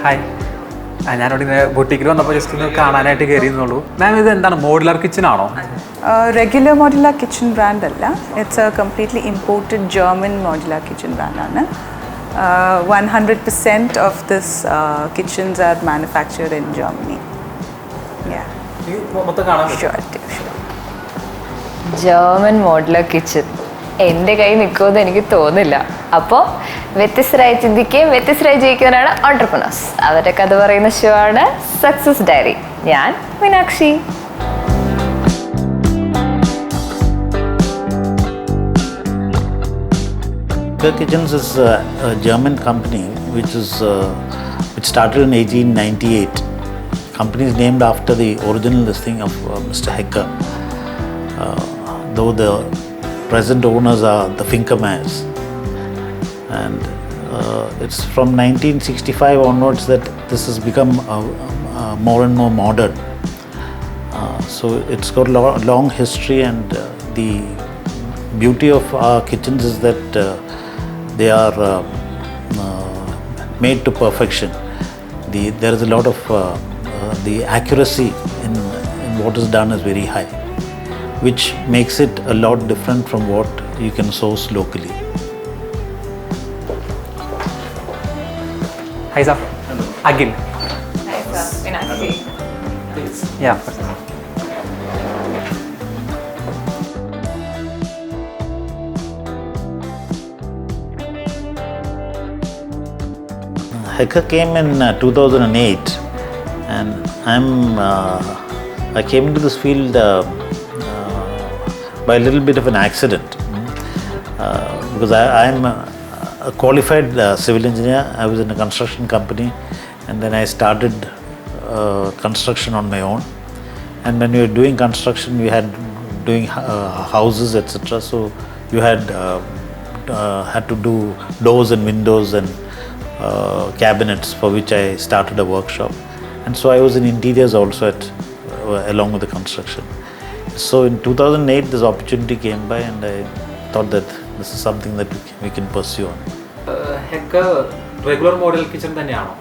Hi ഞാനിവിടെ ഇങ്ങനെ ബൊട്ടിക്കിൽ വന്നപ്പോൾ ജസ്റ്റ് ഒന്ന് കാണാനായിട്ട് കയറിയെന്നുള്ളൂ. മാം ഇത് എന്താണ്, മോഡുലാർ കിച്ചൺ ആണോ? റെഗുലർ മോഡുലാർ കിച്ചൺ ബ്രാൻഡ് അല്ല, it's A completely imported German modular kitchen ബ്രാൻഡാണ്. 100% of this kitchens are manufactured in Germany. Yeah. മൊത്തം കാണാൻ Sure. ജർമ്മൻ മോഡുലർ കിച്ചൺ എൻ്റെ കൈ നിൽക്കുമെന്ന് എനിക്ക് തോന്നില്ല. അപ്പോൾ വ്യത്യസ്തരായി ചിന്തിക്കുകയും വ്യത്യസ്തരായി ജയിക്കുന്നവരാണ് ഓൺട്രപ്രനേഴ്സ്. അവരുടെ കഥ പറയുന്ന ഷോ ആണ് സക്സസ് ഡയറി. ഞാൻ Meenakshi. Heka Kitchens is a German company which started in 1898. Company is named after the original listing of Mr. Heka. Though the present owners are the Finkermeyers. And it's from 1965 onwards that this has become more and more modern. So it's got a long history, and the beauty of our kitchens is that they are made to perfection. There is a lot of the accuracy in what is done is very high, which makes it a lot different from what you can source locally. Hi sir. Agil. Hi sir, Meenakshi. Please. Yeah. Heka came in 2008, and I came into this field by a little bit of an accident, because I am a qualified civil engineer. I was in a construction company, and then I started construction on my own. And when we were doing construction, we had doing houses, etc. So you had to do doors and windows and cabinets, for which I started a workshop. And so I was in interiors also along with the construction. So in 2008 this opportunity came by, and I thought that this is something that we can pursue on. Heka regular model kitchen തന്നെയാണോ?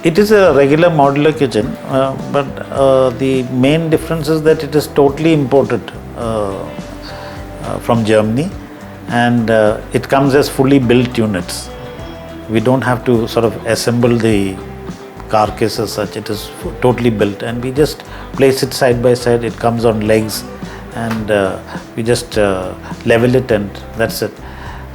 It is a regular modular kitchen, but the main difference is that it is totally imported from Germany, and it comes as fully built units. We don't have to sort of assemble the carcass as such. It is totally built, and we just place it side by side. It comes on legs, and we just level it, and that's it.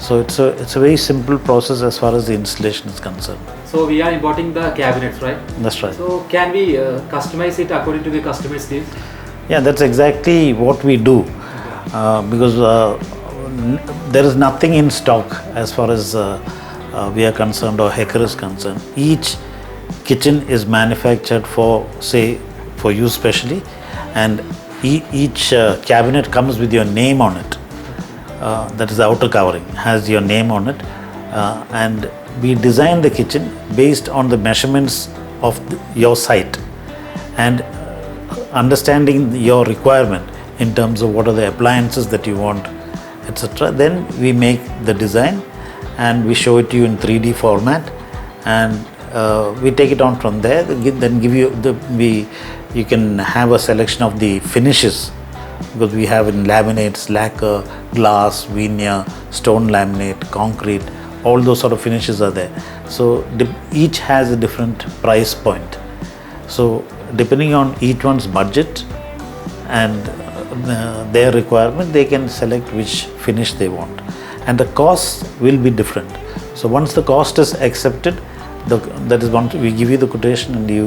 So it's a very simple process as far as the installation is concerned. So we are importing the cabinets, right? That's right. So can we customize it according to the customer's needs? Yeah, that's exactly what we do, because there is nothing in stock as far as we are concerned, or Heka is concerned. Each kitchen is manufactured for you specially, and each cabinet comes with your name on it. That is the outer covering, has your name on it, and we design the kitchen based on the measurements of your site, and understanding your requirement in terms of what are the appliances that you want, etc. Then we make the design, and we show it to you in 3D format, and we take it on from there. Then give you you can have a selection of the finishes, because we have in laminates, lacquer, glass, veneer, stone laminate, concrete. All those sort of finishes are there. So each has a different price point. So depending on each one's budget and their requirement, they can select which finish they want, and the cost will be different. So once the cost is accepted, that is once we give you the quotation and you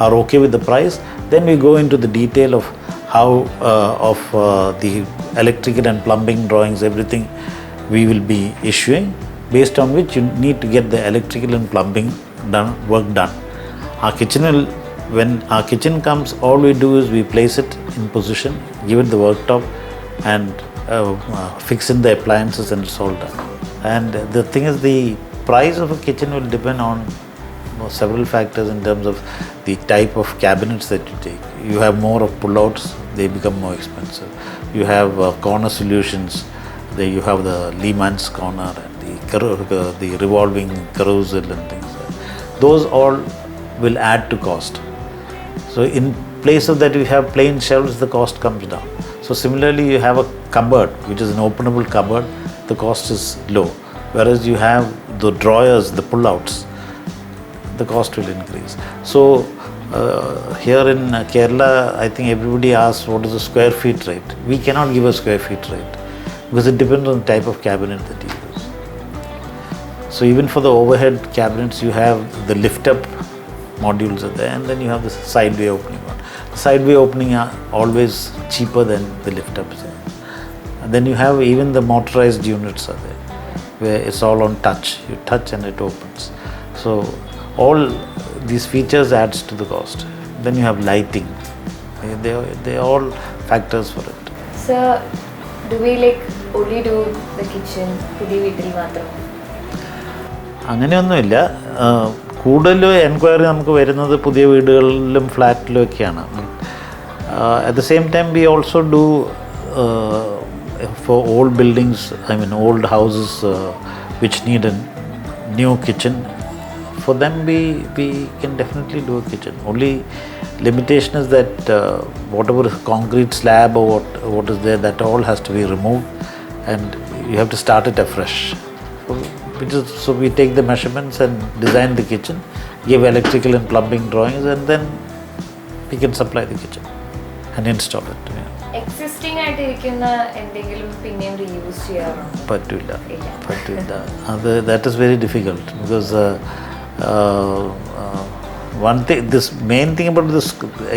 are okay with the price, then we go into the detail of how the electrical and plumbing drawings, everything we will be issuing, based on which you need to get the electrical and plumbing work done. When our kitchen comes, all we do is we place it in position, give it the worktop, and fix in the appliances, and it's all done. And the thing is, the price of a kitchen will depend on several factors in terms of the type of cabinets that you take. You have more of pullouts, they become more expensive. You have corner solutions, there you have the Lehman's corner and the revolving carousel and things like that. those all will add to cost. So in place of that you have plain shelves, the cost comes down. So similarly you have a cupboard which is an openable cupboard, the cost is low. Whereas you have the drawers, the pull-outs, the cost will increase. So here in Kerala, I think everybody asks what is the square feet rate. We cannot give a square feet rate because it depends on the type of cabinet that you use. So even for the overhead cabinets, you have the lift-up modules are there, and then you have the sideway opening one. The sideway opening are always cheaper than the lift-ups. And then you have even the motorized units are there, where it's all on touch. You touch and it opens. So all these features adds to the cost. Then you have lighting. They are all factors for it. So, do we like only do the kitchen പുതിയ വീട്ടിൽ മാത്രം? അങ്ങനെയൊന്നുമില്ല. കൂടുതൽ enquiry നമുക്ക് വരുന്നത് പുതിയ വീടുകളിലും ഫ്ലാറ്റിലും ഒക്കെയാണ്. At the same time we also do for old buildings, I mean old houses which need a new kitchen. For them we can definitely do a kitchen. Only limitation is that whatever concrete slab or what is there, that all has to be removed and you have to start it afresh. So we take the measurements and design the kitchen, give electrical and plumbing drawings, and then we can supply the kitchen and install it. Existing ആയിട്ടിരിക്കുന്ന എന്തെങ്കിലും പിന്നെയും reuse ചെയ്യാറുണ്ടോ? പറ്റില്ല. That is very difficult because one thing, this main thing about this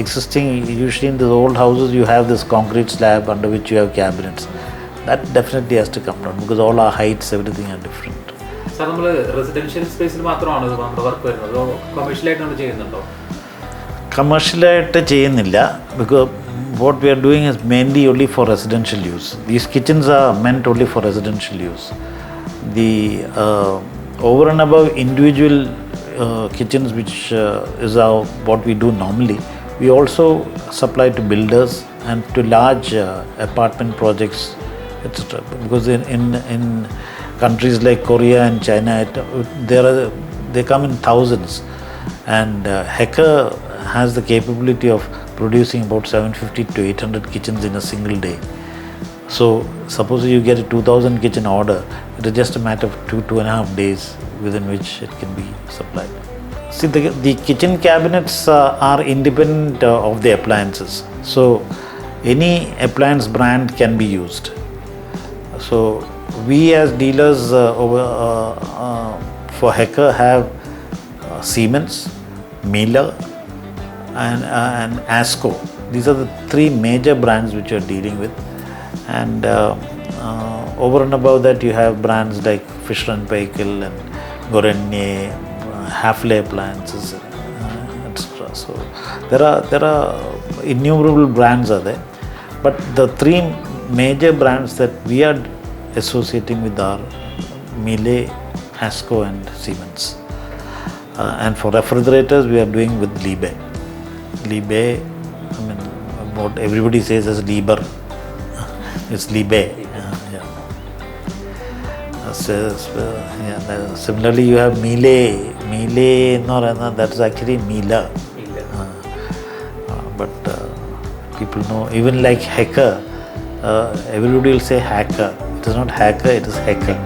existing, usually in the old houses you have this concrete slab under which you have cabinets. That definitely has to come down because all our heights, everything are different. Sir നമ്മൾ residential സ്പേസിൽ മാത്രമാണ് നമ്മുടെ work വരുന്നത്, അതോ കമേഴ്ഷ്യലായിട്ട് നമ്മൾ ചെയ്യുന്നുണ്ടോ? കമേഴ്ഷ്യലായിട്ട് ചെയ്യുന്നില്ല because what we are doing is mainly only for residential use. These kitchens are meant only for residential use. The over and above individual kitchens, which is what we do normally, we also supply to builders and to large apartment projects, etc. Because in countries like Korea and China, they come in thousands, and Hecker has the capability of producing about 750 to 800 kitchens in a single day. So suppose you get a 2000 kitchen order, it is just a matter of 2.5 days within which it can be supplied. See, the kitchen cabinets are independent of the appliances. So any appliance brand can be used. So we as dealers for Hecker have Siemens, Miele and Asco. These are the three major brands which you are dealing with. And over and above that you have brands like Fisher & Paykel and Gorenje, Hafele appliances, etc. So there are innumerable brands are there, but the three major brands that we are associating with are Miele, Asco and Siemens. And for refrigerators we are doing with Liebherr. Liebherr, I mean, what everybody says is Liebherr. It's Liebherr. Similarly, you have Miele. Miele, no, that's actually Miele. But people know, even like Hecker, everybody will say Hacker. It is not Hacker, it is Hecker.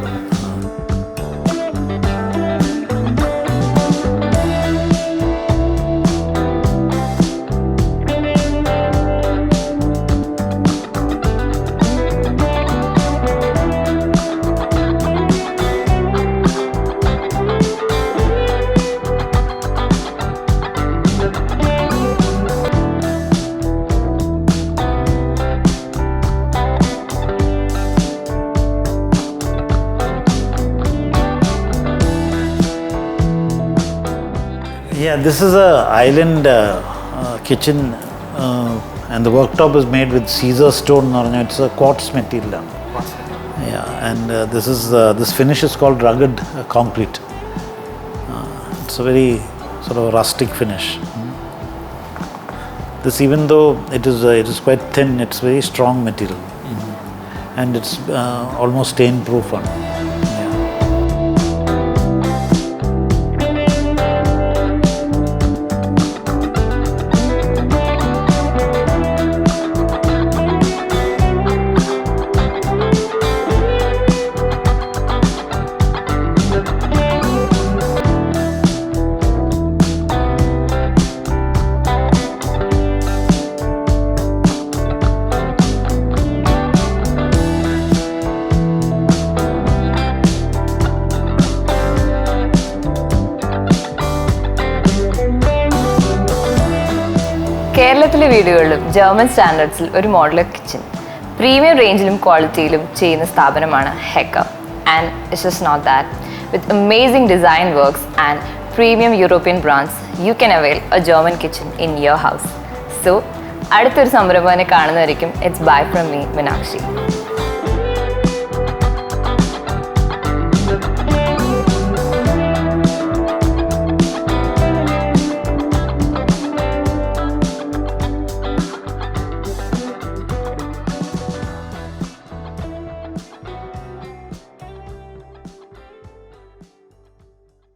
Yeah, this is a island kitchen, and the worktop is made with Caesar stone. It's a quartz material. Yeah, and this finish is called rugged concrete. It's a very sort of rustic finish. This, even though it is quite thin, it's very strong material, and it's almost stain-proof one. കേരളത്തിലെ വീടുകളിലും German സ്റ്റാൻഡേർഡ്സിൽ ഒരു modular kitchen premium റേഞ്ചിലും ക്വാളിറ്റിയിലും ചെയ്യുന്ന സ്ഥാപനമാണ് Hacker. And it's just not that, with amazing design works and premium European brands you can avail a German kitchen in your house. So അടുത്തൊരു സംരംഭനെ കാണുന്നതായിരിക്കും. It's bye from me, Meenakshi.